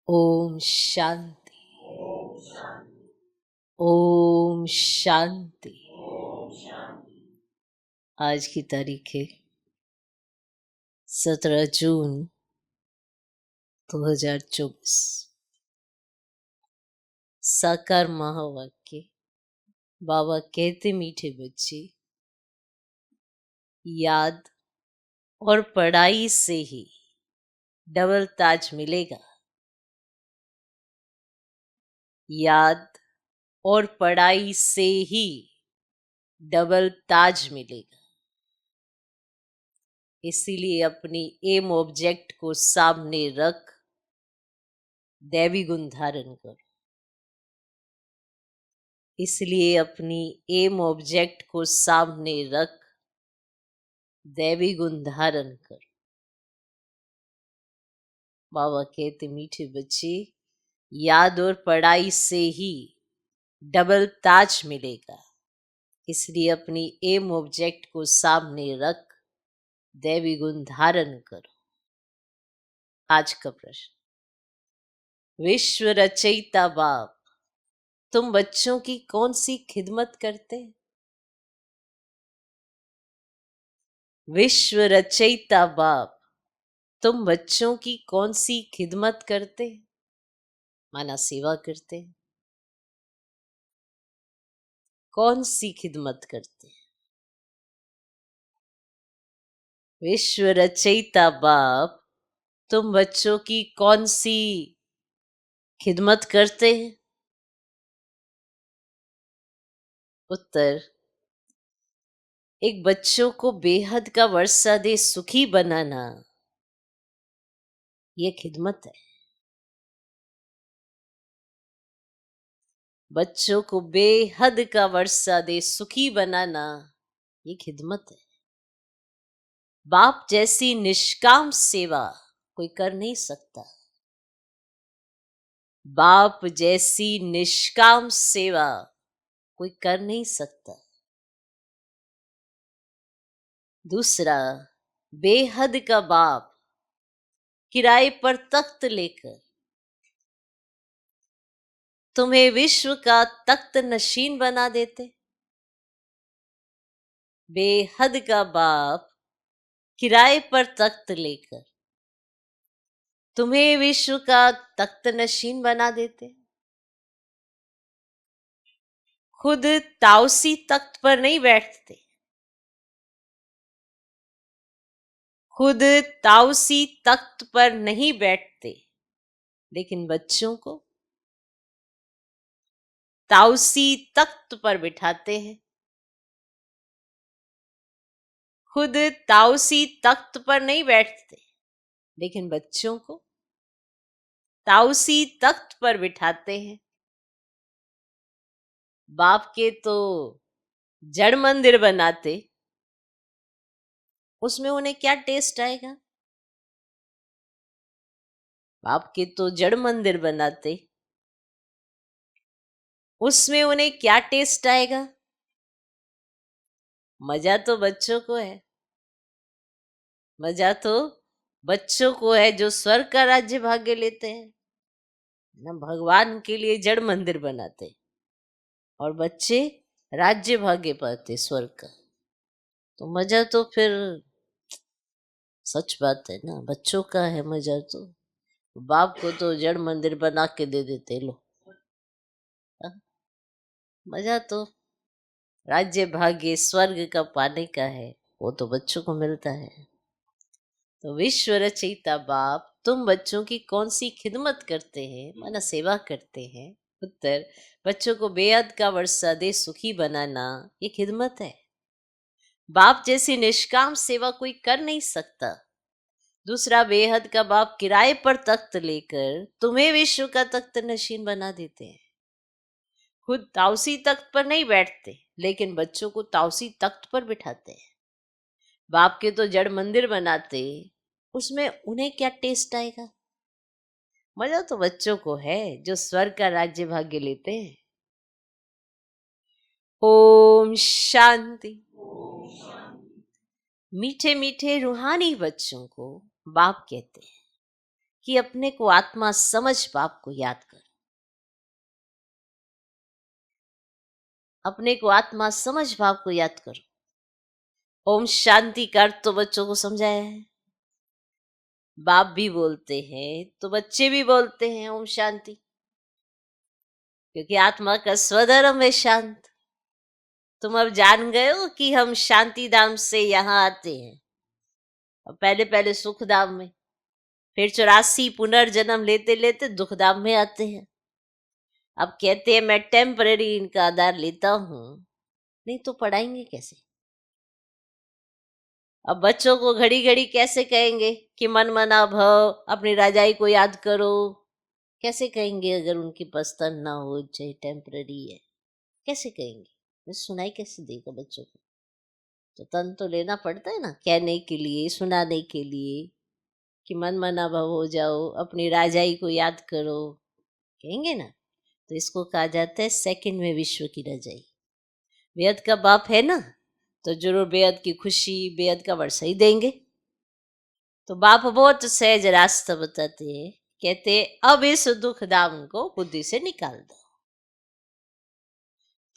ओम शांति। ओम शांति। आज की तारीख है 17 जून 2024। साकार महावाक्य। बाबा कहते मीठे बच्चे, याद और पढ़ाई से ही डबल ताज मिलेगा। याद और पढ़ाई से ही डबल ताज मिलेगा। इसीलिए अपनी एम ऑब्जेक्ट को सामने रख दैवी गुण धारण करो। इसलिए अपनी एम ऑब्जेक्ट को सामने रख दैवी गुण धारण करो। बाबा कहते मीठे बच्चे, याद और पढ़ाई से ही डबल ताज मिलेगा। इसलिए अपनी एम ऑब्जेक्ट को सामने रख दैवी गुण धारण करो। आज का प्रश्न, विश्व रचयिता बाप, तुम बच्चों की कौन सी खिदमत करते हैं? विश्व रचयिता बाप, तुम बच्चों की कौन सी खिदमत करते हैं? माना सेवा करते हैं। कौन सी खिदमत करते हैं? विश्व रचयिता बाप, तुम बच्चों की कौन सी खिदमत करते हैं? उत्तर, एक बच्चों को बेहद का वर्षा दे सुखी बनाना, ये खिदमत है। बच्चों को बेहद का वर्षा दे सुखी बनाना, ये खिदमत है। बाप जैसी निष्काम सेवा कोई कर नहीं सकता। बाप जैसी निष्काम सेवा कोई कर नहीं सकता। दूसरा, बेहद का बाप किराए पर तख्त लेकर तुम्हें विश्व का तख्त नशीन बना देते। बेहद का बाप किराए पर तख्त लेकर तुम्हें विश्व का तख्त नशीन बना देते। खुद ताउसी तख्त पर नहीं बैठते। खुद ताउसी तख्त पर नहीं बैठते, लेकिन बच्चों को ताउसी तख्त पर बिठाते हैं। खुद ताउसी तख्त पर नहीं बैठते, लेकिन बच्चों को ताउसी तख्त पर बिठाते हैं। बाप के तो जड़ मंदिर बनाते, उसमें उन्हें क्या टेस्ट आएगा? बाप के तो जड़ मंदिर बनाते, उसमें उन्हें क्या टेस्ट आएगा? मजा तो बच्चों को है। मजा तो बच्चों को है जो स्वर्ग का राज्य भाग्य लेते हैं ना। भगवान के लिए जड़ मंदिर बनाते और बच्चे राज्य भाग्य पाते स्वर्ग का। तो मजा तो फिर सच बात है ना, बच्चों का है मजा तो। बाप को तो जड़ मंदिर बना के दे देते लो। मजा तो राज्य भाग्य स्वर्ग का पाने का है, वो तो बच्चों को मिलता है। तो विश्व रचयिता बाप, तुम बच्चों की कौन सी खिदमत करते हैं? माना सेवा करते हैं। उत्तर, बच्चों को बेहद का वर्षा दे सुखी बनाना, ये खिदमत है। बाप जैसी निष्काम सेवा कोई कर नहीं सकता। दूसरा, बेहद का बाप किराए पर तख्त लेकर तुम्हें विश्व का तख्त नशीन बना देते हैं। खुद ताउसी तख्त पर नहीं बैठते, लेकिन बच्चों को ताउसी तख्त पर बिठाते हैं। बाप के तो जड़ मंदिर बनाते, उसमें उन्हें क्या टेस्ट आएगा? मजा तो बच्चों को है जो स्वर्ग का राज्य भाग्य लेते हैं। ओम शांति। मीठे मीठे रूहानी बच्चों को बाप कहते हैं कि अपने को आत्मा समझ बाप को याद कर। अपने को आत्मा समझ बाप को याद करो। ओम शांति का अर्थ तो बच्चों को समझाया है, बाप भी बोलते हैं तो बच्चे भी बोलते हैं ओम शांति, क्योंकि आत्मा का स्वधर्म है शांत। तुम अब जान गए हो कि हम शांति धाम से यहाँ आते हैं, और पहले पहले सुख धाम में, फिर 84 पुनर्जन्म लेते लेते दुख धाम में आते हैं। अब कहते हैं मैं टेम्पररी इनका आधार लेता हूं, नहीं तो पढ़ाएंगे कैसे? अब बच्चों को घड़ी घड़ी कैसे कहेंगे कि मन मना भव, अपनी राजाई को याद करो? कैसे कहेंगे अगर उनकी पसंद ना हो, चाहे टेम्पररी है? कैसे कहेंगे? मैं सुनाई कैसे देगा बच्चों को? तो तन तो लेना पड़ता है ना, कहने के लिए, सुनाने के लिए कि मन मना भव हो जाओ, अपनी राजाई को याद करो, कहेंगे ना। तो इसको कहा जाता है सेकंड में विश्व की रजाई। बेहद का बाप है ना, तो जरूर बेहद की खुशी, बेहद का वर्षा ही देंगे। तो बाप बहुत सहज रास्ता बताते हैं, कहते अब इस दुख दाम को बुद्धि से निकाल दो।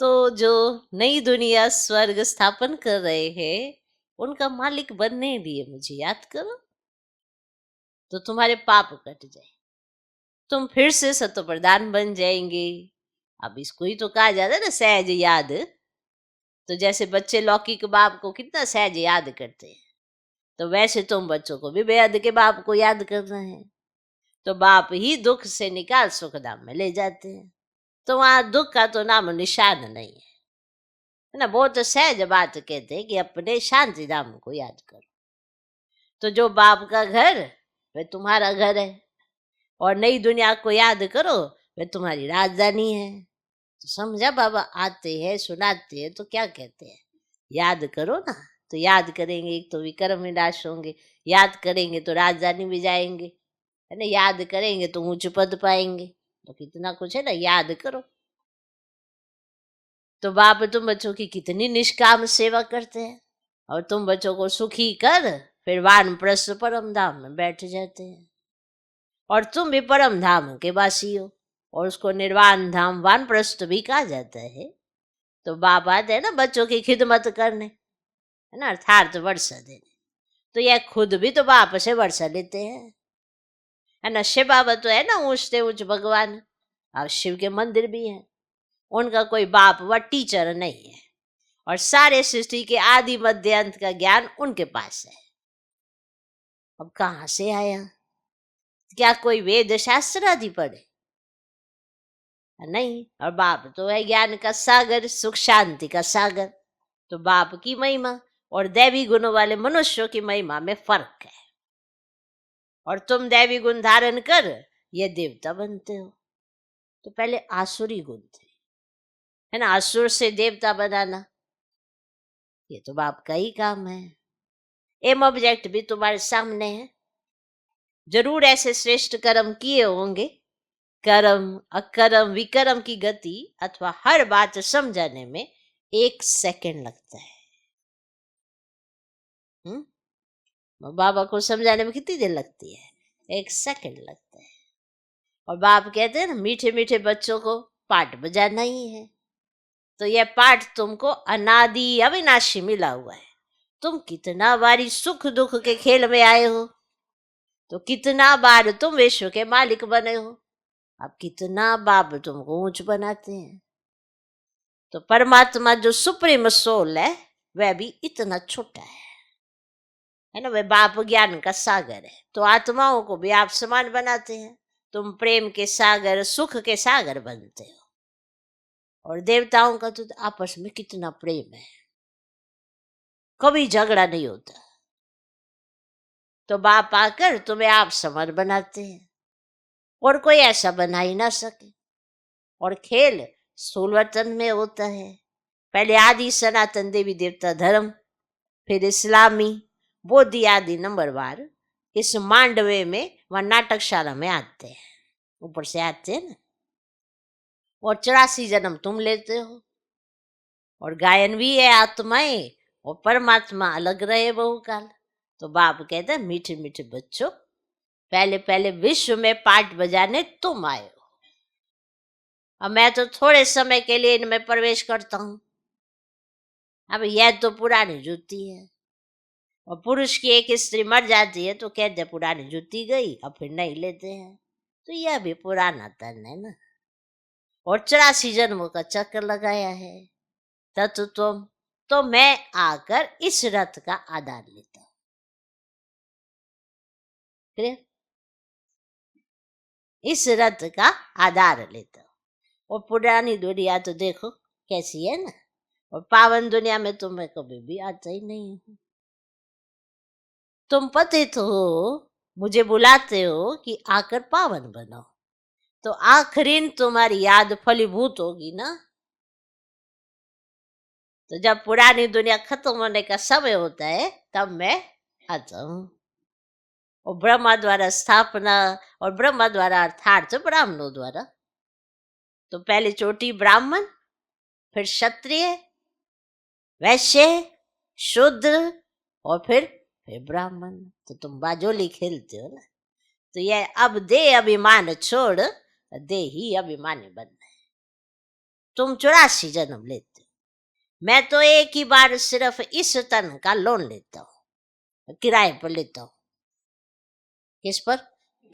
तो जो नई दुनिया स्वर्ग स्थापन कर रहे हैं, उनका मालिक बनने लिए मुझे याद करो, तो तुम्हारे पाप कट जाए, तुम फिर से सतो प्रधान बन जाएंगे। अब इसको ही तो कहा जाता है ना सहज याद। तो जैसे बच्चे लौकी के बाप को कितना सहज याद करते हैं, तो वैसे तुम बच्चों को भी बेहद के बाप को याद करना है। तो बाप ही दुख से निकाल सुखधाम में ले जाते हैं, तो वहां दुख का तो नाम निशान नहीं है ना। बहुत सहज बात कहते हैं कि अपने शांति धाम को याद करो। तो जो बाप का घर वह तुम्हारा घर है, और नई दुनिया को याद करो वह तुम्हारी राजधानी है। तो समझा बाबा? आते हैं, सुनाते हैं, तो क्या कहते हैं? याद करो ना। तो याद करेंगे एक तो विक्रम विनाश होंगे, याद करेंगे तो राजधानी में जाएंगे, है ना, याद करेंगे तो ऊंच पद पाएंगे। तो कितना कुछ है ना, याद करो। तो बाप तुम बच्चों की कितनी निष्काम सेवा करते हैं, और तुम बच्चों को सुखी कर फिर वानप्रस्थ परम धाम में बैठ जाते हैं। और तुम भी परम धाम के वासी हो, और उसको निर्वाण धाम वानप्रस्थ भी कहा जाता है। तो बाप आते हैं ना बच्चों की खिदमत करने, है ना, अर्थात वर्षा देने। तो यह खुद भी तो बाप से वर्षा लेते हैं, है ना। शिव बाबा तो है ना ऊंचते ऊंच भगवान, अब शिव के मंदिर भी हैं। उनका कोई बाप व टीचर नहीं है, और सारे सृष्टि के आदि मध्य अंत का ज्ञान उनके पास है। अब कहाँ से आया? क्या कोई वेद शास्त्र आदि पढ़े? नहीं। और बाप तो है ज्ञान का सागर, सुख शांति का सागर। तो बाप की महिमा और दैवी गुणों वाले मनुष्यों की महिमा में फर्क है। और तुम दैवी गुण धारण कर ये देवता बनते हो। तो पहले आसुरी गुण थे, है ना, असुर से देवता बनाना ये तो बाप का ही काम है। एम ऑब्जेक्ट भी तुम्हारे सामने है। जरूर ऐसे श्रेष्ठ कर्म किए होंगे, कर्म अकर्म विकर्म की गति अथवा हर बात समझाने में 1 सेकंड लगता है। बाबा को समझाने में कितनी देर लगती है? 1 सेकंड लगता है। और बाप कहते हैं ना मीठे मीठे बच्चों को पाठ बजाना ही है। तो यह पाठ तुमको अनादि अविनाशी मिला हुआ है। तुम कितना बारी सुख दुख के खेल में आए हो, तो कितना बार तुम विश्व के मालिक बने हो। अब कितना बाप तुमको ऊंच बनाते हैं। तो परमात्मा जो सुप्रीम सोल है वह भी इतना छोटा है ना, वह बाप ज्ञान का सागर है। तो आत्माओं को भी आप समान बनाते हैं। तुम प्रेम के सागर, सुख के सागर बनते हो। और देवताओं का तो आपस में कितना प्रेम है, कभी झगड़ा नहीं होता। तो बाप आकर तुम्हें आप समान बनाते हैं, और कोई ऐसा बना ही ना सके। और खेल स्थूल वतन में होता है। पहले आदि सनातन देवी देवता धर्म, फिर इस्लामी, बौद्ध आदि नंबरवार इस मांडवे में व नाटकशाला में आते हैं, ऊपर से आते हैं ना। और 84 जन्म तुम लेते हो, और गायन भी है आत्माएं, और परमात्मा अलग रहे बहुकाल। तो बाप कहते हैं मीठे मीठे बच्चों, पहले पहले विश्व में पाठ बजाने तुम आए हो, अब मैं तो थोड़े समय के लिए इनमें प्रवेश करता हूं। अब यह तो पुरानी जूती है, और पुरुष की एक स्त्री मर जाती है तो कहते पुरानी जूती गई, अब फिर नहीं लेते हैं। तो यह भी पुराना तन है ना, और 84 जन्मों का चक्कर लगाया है। तत्व तुम, तो मैं आकर इस रथ का आधार लेता हूं। इस रथ का आधार लेता हूं। और पुरानी दुनिया तो देखो कैसी है ना, और पावन दुनिया में तो मैं कभी भी आता ही नहीं हूं। तुम पतित हो, मुझे बुलाते हो कि आकर पावन बनो, तो आखिरी तुम्हारी याद फलीभूत होगी ना। तो जब पुरानी दुनिया खत्म होने का समय होता है तब मैं आता हूं। और ब्रह्मा द्वारा स्थापना, और ब्रह्मा द्वारा अर्थात ब्राह्मणों द्वारा। तो पहले चोटी ब्राह्मण, फिर क्षत्रिय, वैश्य, शूद्र, और फिर ब्राह्मण। तो तुम बाजोली खेलते हो ना। तो ये अब दे अभिमान छोड़, दे ही अभिमानी बनना है। तुम 84 जन्म लेते हो, मैं तो एक ही बार सिर्फ इस तन का लोन लेता हूं, किराए पर लेता हूं। किस पर?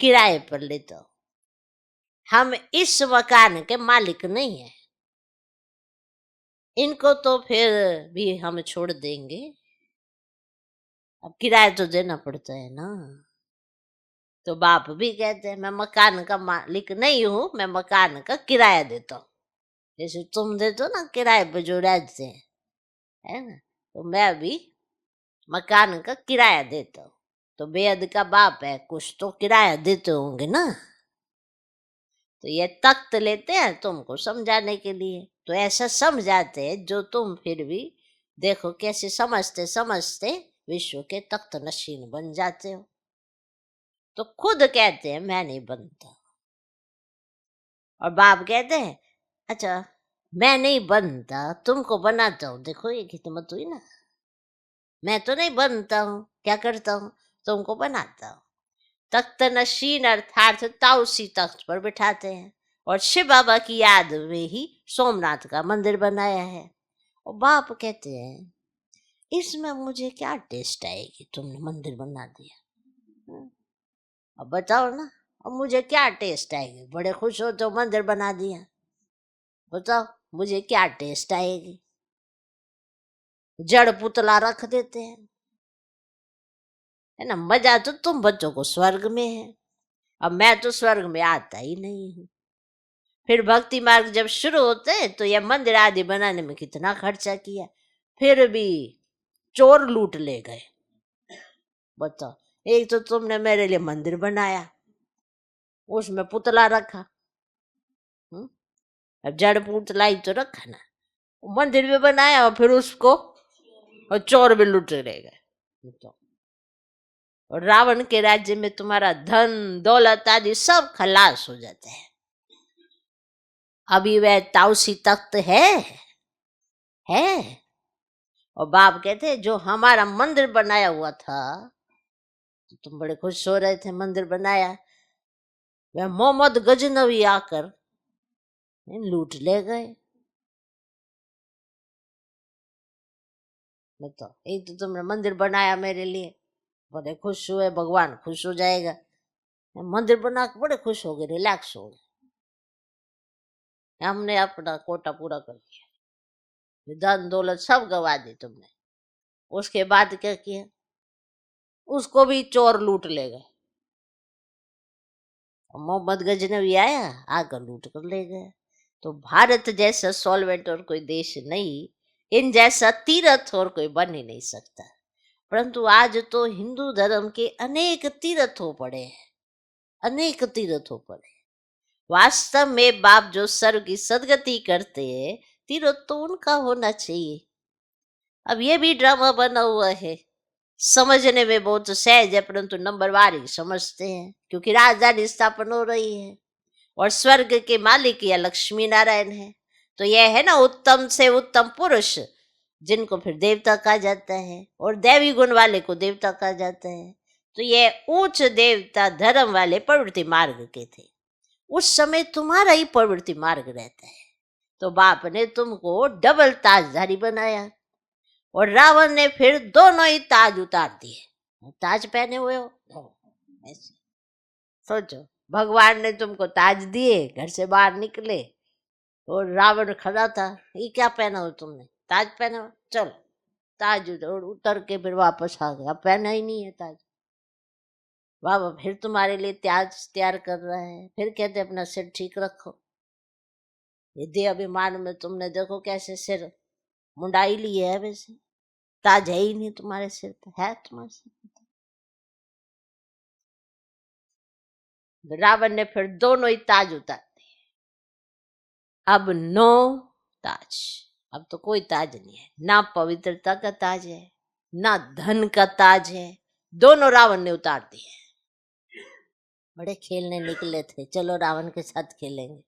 किराए पर लेता हूं। हम इस मकान के मालिक नहीं है, इनको तो फिर भी हम छोड़ देंगे, अब किराया तो देना पड़ता है ना। तो बाप भी कहते हैं मैं मकान का मालिक नहीं हूं, मैं मकान का किराया देता हूं। जैसे तुम देते हो ना किराए पर जो रहते हैं, है ना, तो मैं भी मकान का किराया देता हूं। तो बेहद का बाप है, कुछ तो किराया देते होंगे ना। तो ये तख्त लेते हैं तुमको समझाने के लिए, तो ऐसा समझाते हैं जो तुम फिर भी देखो कैसे समझते समझते विश्व के तख्त नशीन बन जाते हो। तो खुद कहते हैं मैं नहीं बनता, और बाप कहते हैं अच्छा मैं नहीं बनता, तुमको बनाता हूं। देखो ये हिम्मत हुई ना, मैं तो नहीं बनता हूं, क्या करता हूं, तुमको बनाता हूं। तख्त नशीन अर्थात ताउसी तख्त पर बिठाते हैं, और शिव बाबा की याद में ही सोमनाथ का मंदिर बनाया है। और बाप कहते हैं इसमें मुझे क्या टेस्ट आएगी, तुमने मंदिर बना दिया। अब बताओ ना, अब मुझे क्या टेस्ट आएगी, बड़े खुश हो तो मंदिर बना दिया, बताओ मुझे क्या टेस्ट आएगी। जड़ पुतला रख देते हैं, है ना। मजा तो तुम बच्चों को स्वर्ग में है, अब मैं तो स्वर्ग में आता ही नहीं हूँ। फिर भक्ति मार्ग जब शुरू होते हैं तो यह मंदिर आदि बनाने में कितना खर्चा किया, फिर भी चोर लूट ले गए। बताओ, एक तो तुमने मेरे लिए मंदिर बनाया, उसमें पुतला रखा, अब जड़ पुतला ही तो रखा ना, मंदिर भी बनाया और फिर उसको और चोर भी लूट ले गए। और रावण के राज्य में तुम्हारा धन दौलत आदि सब खलास हो जाते हैं। अभी वह ताउसी तख्त है। और बाप कहते हैं जो हमारा मंदिर बनाया हुआ था, तो तुम बड़े खुश हो रहे थे मंदिर बनाया, वह मोहम्मद गजनवी आकर लूट ले गए। बताओ, एक तो तुमने मंदिर बनाया मेरे लिए, बड़े खुश हुए, भगवान खुश हो जाएगा, मंदिर बना के बड़े खुश हो गए, रिलैक्स हो गए, हमने अपना कोटा पूरा कर दिया, धन दौलत सब गवा दी तुमने। उसके बाद क्या किया, उसको भी चोर लूट ले गए। मोहम्मद गजनवी आया, आकर लूट कर ले गए। तो भारत जैसा सॉल्वेंट और कोई देश नहीं, इन जैसा तीर्थ और कोई बन ही नहीं सकता। परंतु आज तो हिंदू धर्म के अनेक तीर्थ हो पड़े हैं, अनेक तीर्थ हो पड़े। वास्तव में बाप जो सर्व की सदगति करते हैं, तीर्थ तो उनका होना चाहिए। अब ये भी ड्रामा बना हुआ है, समझने में बहुत सहज है, परंतु नंबरवार ही समझते हैं, क्योंकि राजधानी स्थापन हो रही है और स्वर्ग के मालिक या लक्ष्मी नारायण है। तो यह है ना उत्तम से उत्तम पुरुष, जिनको फिर देवता कहा जाता है, और दैवी गुण वाले को देवता कहा जाता है। तो ये उच्च देवता धर्म वाले प्रवृत्ति मार्ग के थे। उस समय तुम्हारा ही प्रवृत्ति मार्ग रहता है, तो बाप ने तुमको डबल ताजधारी बनाया और रावण ने फिर दोनों ही ताज उतार दिए। ताज पहने हुए हो ऐसे सोचो, भगवान ने तुमको ताज दिए, घर से बाहर निकले और रावण खड़ा था, ये क्या पहना हो तुमने? ताज पहना हो, चल ताज उतर के फिर वापस आ गया, पहना ही नहीं है ताज। बाबा फिर तुम्हारे लिए ताज तैयार कर रहा है, फिर कहते अपना सिर ठीक रखो। यदि अभिमान में तुमने देखो कैसे सिर मुंडाई ली है, वैसे ताज है ही नहीं तुम्हारे सिर पे, है तुम्हारे सिर पे। रावण ने फिर दोनों ही ताज उतार दिए। अब नो ताज, अब तो कोई ताज नहीं है, ना पवित्रता का ताज है, ना धन का ताज है, दोनों रावण ने उतार दिए। बड़े खेलने निकले थे, चलो रावण के साथ खेलेंगे,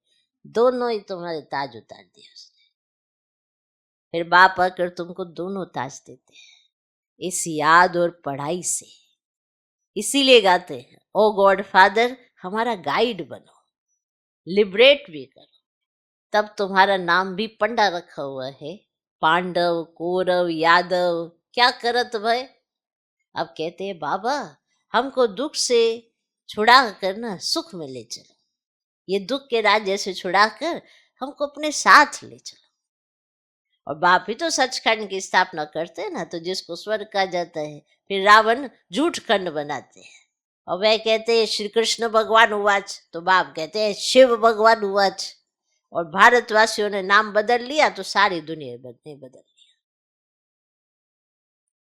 दोनों ही तुम्हारे ताज उतार दिए उसने। फिर बाप आकर तुमको दोनों ताज देते हैं इस याद और पढ़ाई से। इसीलिए गाते हैं, ओ गॉड फादर हमारा गाइड बनो, लिबरेट भी करो। तब तुम्हारा नाम भी पंडा रखा हुआ है, पांडव कौरव यादव क्या करत भय। अब कहते हैं बाबा हमको दुख से छुड़ा कर ना सुख में ले चलो, ये दुख के राज्य से छुड़ा कर हमको अपने साथ ले चलो। और बाप ही तो सचखंड की स्थापना करते हैं ना, तो जिसको स्वर्ग कहा जाता है, फिर रावण झूठ खंड बनाते हैं और वह कहते हैं श्री कृष्ण भगवान उवाच, तो बाप कहते हैं शिव भगवान उवाच। और भारतवासियों ने नाम बदल लिया तो सारी दुनिया ने बदल लिया।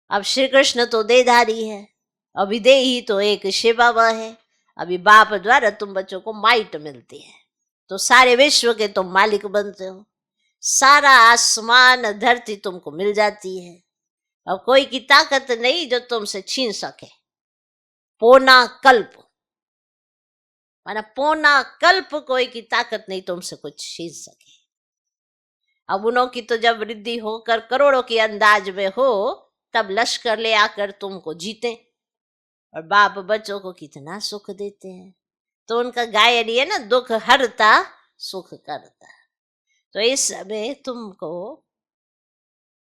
अब श्री कृष्ण तो देधारी है, अभिदेही तो एक शिव बाबा है। अभी बाप द्वारा तुम बच्चों को माइट मिलती है, तो सारे विश्व के तुम मालिक बनते हो, सारा आसमान धरती तुमको मिल जाती है। अब कोई की ताकत नहीं जो तुमसे छीन सके। पौना कल्प, माना पौना कल्प कोई की ताकत नहीं तुमसे कुछ छीन सके। अब उनों की तो जब वृद्धि होकर करोड़ों के अंदाज में हो, तब लश्कर ले आकर तुमको जीते। और बाप बच्चों को कितना सुख देते हैं, तो उनका गायन ये ना, दुख हरता सुख करता। तो इस समय तुमको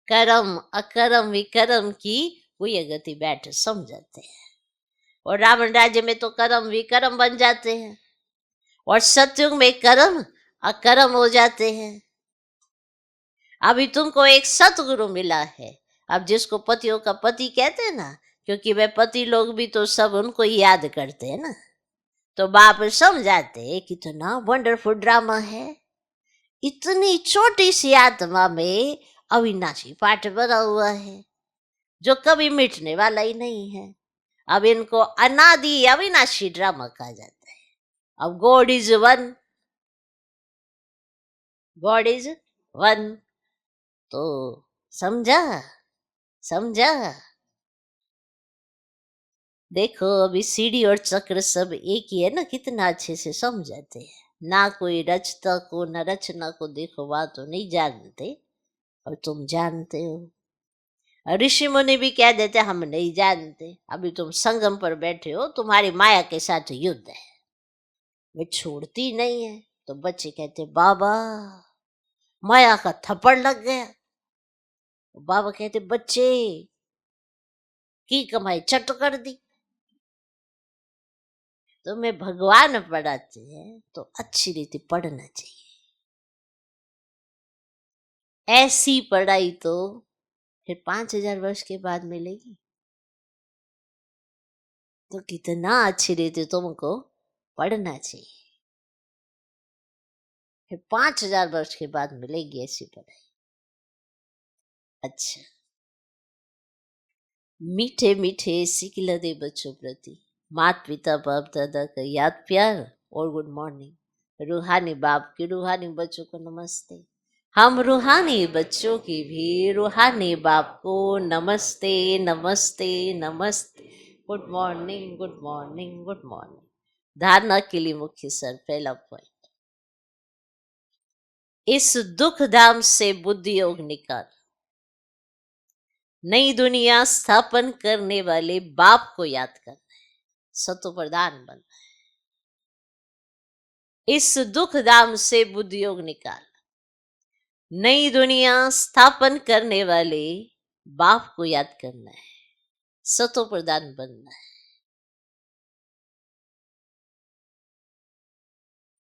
कर्म अकर्म विकर्म की हुई गति बैठ समझाते हैं। और रावण राज्य में तो कर्म विकर्म बन जाते हैं, और सतयुग में कर्म अकर्म हो जाते हैं। अभी तुमको एक सतगुरु मिला है, अब जिसको पतियों का पति कहते हैं ना, क्योंकि वे पति लोग भी तो सब उनको याद करते हैं ना, तो बाप समझाते हैं कितना वंडरफुल ड्रामा है। इतनी छोटी सी आत्मा में अविनाशी पाठ भरा हुआ है जो कभी मिटने वाला ही नहीं है। अब इनको अनादि अविनाशी ड्रामा कहा जाता है। अब God is one, God is one, तो समझा समझा। देखो अभी सीढ़ी और चक्र सब एक ही है ना, कितना अच्छे से समझाते हैं। ना कोई रचता को न रचना को देखो, बात तो नहीं जानते और तुम जानते हो। ऋषि मुनि भी कह देते हम नहीं जानते। अभी तुम संगम पर बैठे हो, तुम्हारी माया के साथ युद्ध है, वे छोड़ती नहीं है। तो बच्चे कहते बाबा माया का थप्पड़ लग गया। बाबा कहते बच्चे की कमाई चट कर दी। तो मैं भगवान पढ़ाते हैं तो अच्छी रीति पढ़ना चाहिए। ऐसी पढ़ाई तो फिर 5000 वर्ष के बाद मिलेगी, तो कितना अच्छी रीति तुमको पढ़ना चाहिए। फिर 5000 वर्ष के बाद मिलेगी ऐसी पढ़ाई। अच्छा, मीठे मीठे सिखिला दे बच्चों प्रति माता पिता बाप दादा का याद प्यार और गुड मॉर्निंग। रूहानी बाप की रूहानी बच्चों को नमस्ते। हम रूहानी बच्चों की भी रूहानी बाप को नमस्ते नमस्ते नमस्ते। Good morning good morning good morning. धारणा के लिए मुख्य सर पहला पॉइंट, इस दुख धाम से बुद्धि योग निकाल नई दुनिया स्थापन करने वाले बाप को याद करना है। सतो प्रधान बनना है। इस दुख धाम से बुद्धि योग निकाल नई दुनिया स्थापन करने वाले बाप को याद करना है, सतो प्रधान बनना है।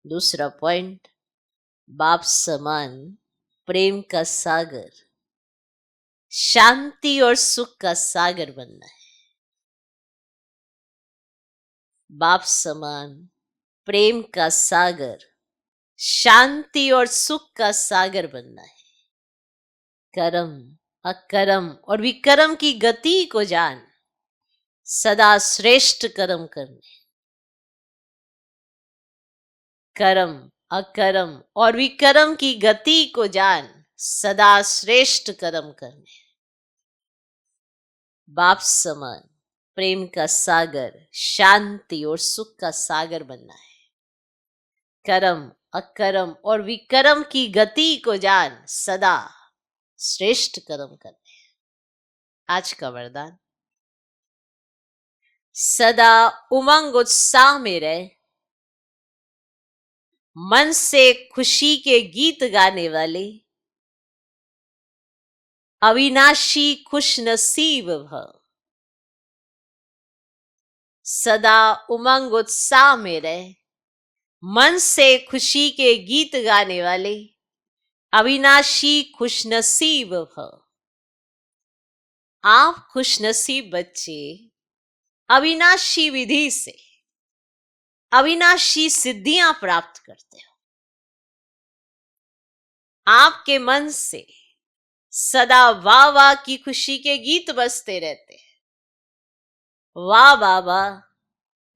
दूसरा पॉइंट, बाप समान प्रेम का सागर, शांति और सुख का सागर बनना है। बाप समान प्रेम का सागर, शांति और सुख का सागर बनना है। कर्म अकर्म और विकर्म की गति को जान, सदा श्रेष्ठ कर्म करने। कर्म अकर्म और विकर्म की गति को जान, सदा श्रेष्ठ कर्म करने। बाप समान प्रेम का सागर, शांति और सुख का सागर बनना है। कर्म अकर्म और विकर्म की गति को जान, सदा श्रेष्ठ कर्म करने। आज का वरदान, सदा उमंग उत्साह में रहे, मन से खुशी के गीत गाने वाले, अविनाशी खुश नसीब भव। सदा उमंग उत्साह में रहे, मन से खुशी के गीत गाने वाले, अविनाशी खुश नसीब भव। आप खुश नसीब बच्चे अविनाशी विधि से अविनाशी सिद्धियां प्राप्त करते हो। आपके मन से सदा वाह वाह की खुशी के गीत बजते रहते हैं। वाह बाबा,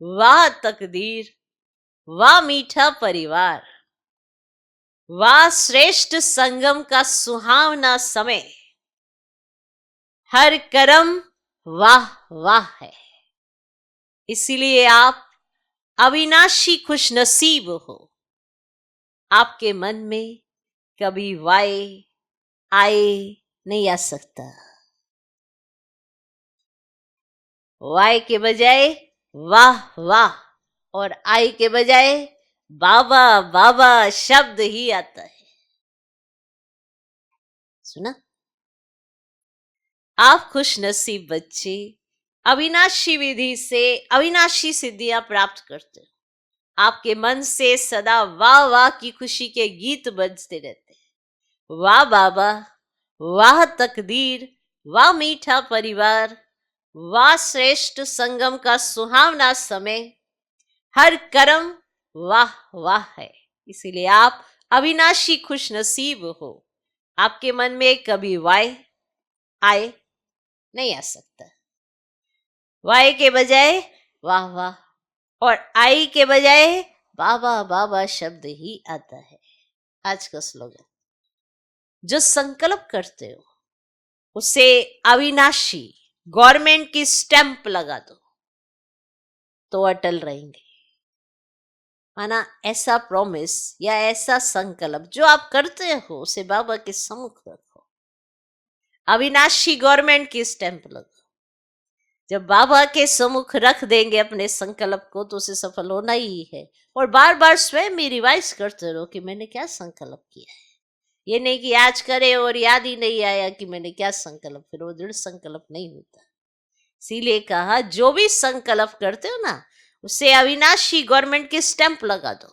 वाह तकदीर, वाह मीठा परिवार, वाह श्रेष्ठ संगम का सुहावना समय, हर कर्म वाह वाह है। इसीलिए आप अविनाशी खुश नसीब हो। आपके मन में कभी वाय आए नहीं आ सकता। वाय के बजाय वाह वाह और आई के बजाय बाबा बाबा शब्द ही आता है। सुना? आप खुश नसीब बच्चे अविनाशी विधि से अविनाशी सिद्धियां प्राप्त करते हो। आपके मन से सदा वाह वाह की खुशी के गीत बजते रहते हैं। वाह बाबा, वाह तकदीर, वाह मीठा परिवार, वाह श्रेष्ठ संगम का सुहावना समय, हर कर्म वाह वाह है। इसीलिए आप अविनाशी खुश नसीब हो। आपके मन में कभी वाय आए नहीं आ सकता। वाय के बजाय वाह वाह और आई के बजाय बाबा बाबा शब्द ही आता है। आज का स्लोगन, जो संकल्प करते हो उसे अविनाशी गवर्नमेंट की स्टैंप लगा दो तो अटल रहेंगे। माना ऐसा प्रॉमिस या ऐसा संकल्प जो आप करते हो उसे बाबा के सम्मुख रखो, अविनाशी गवर्नमेंट की स्टैंप लगाओ। जब बाबा के सम्मुख रख देंगे अपने संकल्प को तो उसे सफल होना ही है। और बार बार स्वयं ही रिवाइज करते रहो कि मैंने क्या संकल्प किया है। ये नहीं कि आज करे और याद ही नहीं आया कि मैंने क्या संकल्प, फिर वो दृढ़ संकल्प नहीं होता। इसीलिए कहा जो भी संकल्प करते हो ना उसे अविनाशी गवर्नमेंट की स्टैंप लगा दो।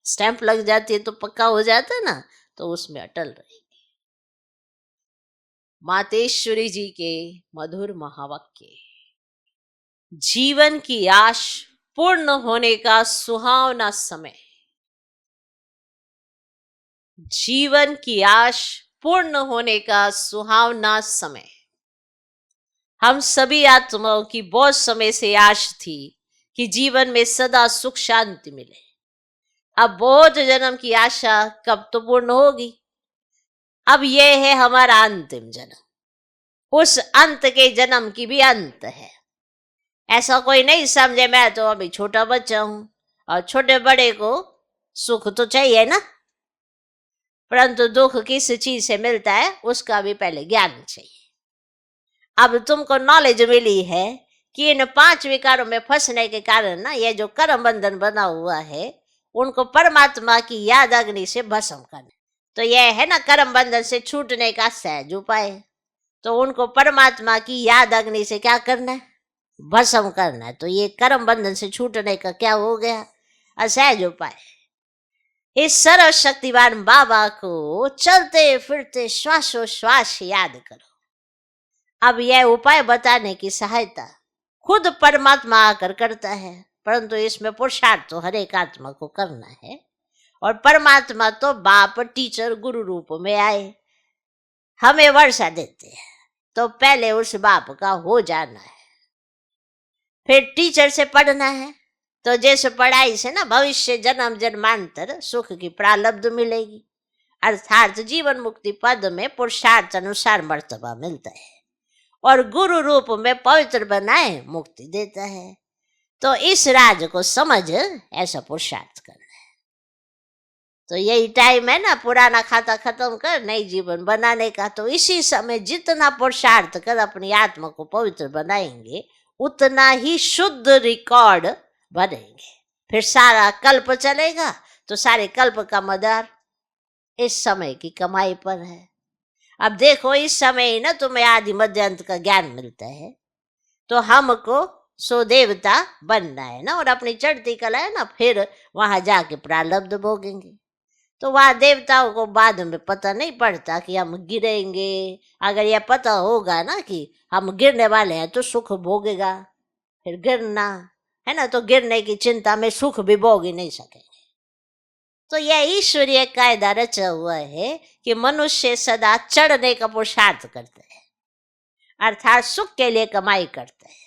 स्टैंप लग जाती है तो पक्का हो जाता है ना, तो उसमें अटल रहेगी। मातेश्वरी जी के मधुर महावाक्य, जीवन की आश पूर्ण होने का सुहावना समय। जीवन की आश पूर्ण होने का सुहावना समय। हम सभी आत्माओं की बहुत समय से आश थी कि जीवन में सदा सुख शांति मिले। अब बहुत जन्म की आशा कब तो पूर्ण होगी। अब यह है हमारा अंतिम जन्म। उस अंत के जन्म की भी अंत है। ऐसा कोई नहीं समझे मैं तो अभी छोटा बच्चा हूं और छोटे बड़े को सुख तो चाहिए ना, परंतु दुख किस चीज से मिलता है उसका भी पहले ज्ञान चाहिए। अब तुमको नॉलेज मिली है कि इन 5 विकारों में फंसने के कारण ना ये जो कर्म बंधन बना हुआ है उनको परमात्मा की याद अग्नि से भस्म करना। तो यह है ना कर्म बंधन से छूटने का सहज उपाय। तो उनको परमात्मा की याद अग्नि से क्या करना है? भस्म करना है। तो ये कर्म बंधन से छूटने का क्या हो गया? असहज उपाय। इस सर्वशक्तिवान बाबा को चलते फिरते श्वासोश्वास याद करो। अब यह उपाय बताने की सहायता खुद परमात्मा आकर करता है, परंतु इसमें पुरुषार्थ तो हर एक आत्मा को करना है। और परमात्मा तो बाप टीचर गुरु रूप में आए, हमें वर्षा देते हैं। तो पहले उस बाप का हो जाना है, फिर टीचर से पढ़ना है। तो जैसे पढ़ाई से ना भविष्य जन्म जन्मांतर सुख की प्रारब्ध मिलेगी, अर्थात जीवन मुक्ति पद में पुरुषार्थ अनुसार मर्तबा मिलता है। और गुरु रूप में पवित्र बनाए मुक्ति देता है। तो इस राज को समझ ऐसा पुरुषार्थ करना है। तो यही टाइम है ना पुराना खाता खत्म कर नई जीवन बनाने का। तो इसी समय जितना पुरुषार्थ कर अपनी आत्मा को पवित्र बनाएंगे उतना ही शुद्ध रिकॉर्ड बनेंगे। फिर सारा कल्प चलेगा। तो सारे कल्प का मदार इस समय की कमाई पर है। अब देखो इस समय ही ना तुम्हें आदि मध्य अंत का ज्ञान मिलता है। तो हमको सो देवता बनना है ना, और अपनी चढ़ती कला है ना फिर वहां जाके प्रारब्ध भोगेंगे। तो वहां देवताओं को बाद में पता नहीं पड़ता कि हम गिरेंगे। अगर यह पता होगा ना कि हम गिरने वाले हैं तो सुख भोगेगा, फिर गिरना है ना, तो गिरने की चिंता में सुख भी भोग ही नहीं सकेंगे। तो यह ईश्वरीय कायदा रचा हुआ है कि मनुष्य सदा चढ़ने का पुरुषार्थ करते हैं, अर्थात सुख के लिए कमाई करते हैं।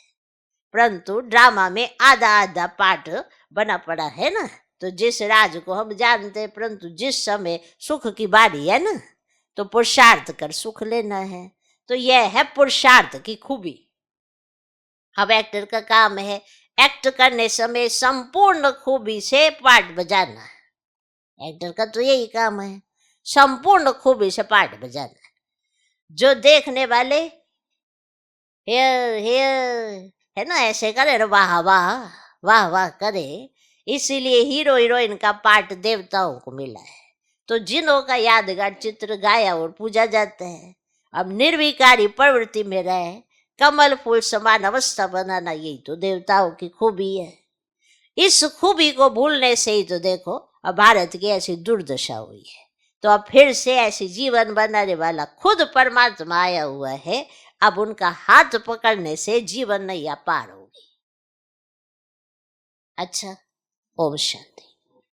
परंतु ड्रामा में आधा आधा पार्ट बना पड़ा है ना। तो जिस राज को हम जानते हैं, परंतु जिस समय सुख की बारी है ना तो पुरुषार्थ कर सुख लेना है। तो यह है पुरुषार्थ की खूबी। अब एक्टर का काम है एक्ट करने समय संपूर्ण खूबी से पार्ट बजाना। एक्टर का तो यही काम है, संपूर्ण खूबी से पार्ट बजाना। जो देखने वाले हेयर है ना ऐसे करे ना वाह वाह वाह वाह करे, इसीलिए हीरो हीरोइन का पार्ट देवताओं को मिला है। तो जिनों का यादगार चित्र गाया और पूजा जाता है। अब निर्विकारी प्रवृत्ति में रहे कमल फूल समान अवस्था बनाना, यही तो देवताओं की खूबी है। इस खूबी को भूलने से ही तो देखो अब भारत की ऐसी दुर्दशा हुई है। तो अब फिर से ऐसी जीवन बनाने वाला खुद परमात्मा आया हुआ है। अब उनका हाथ पकड़ने से जीवन नैया पार होगी। अच्छा, ओम शांति।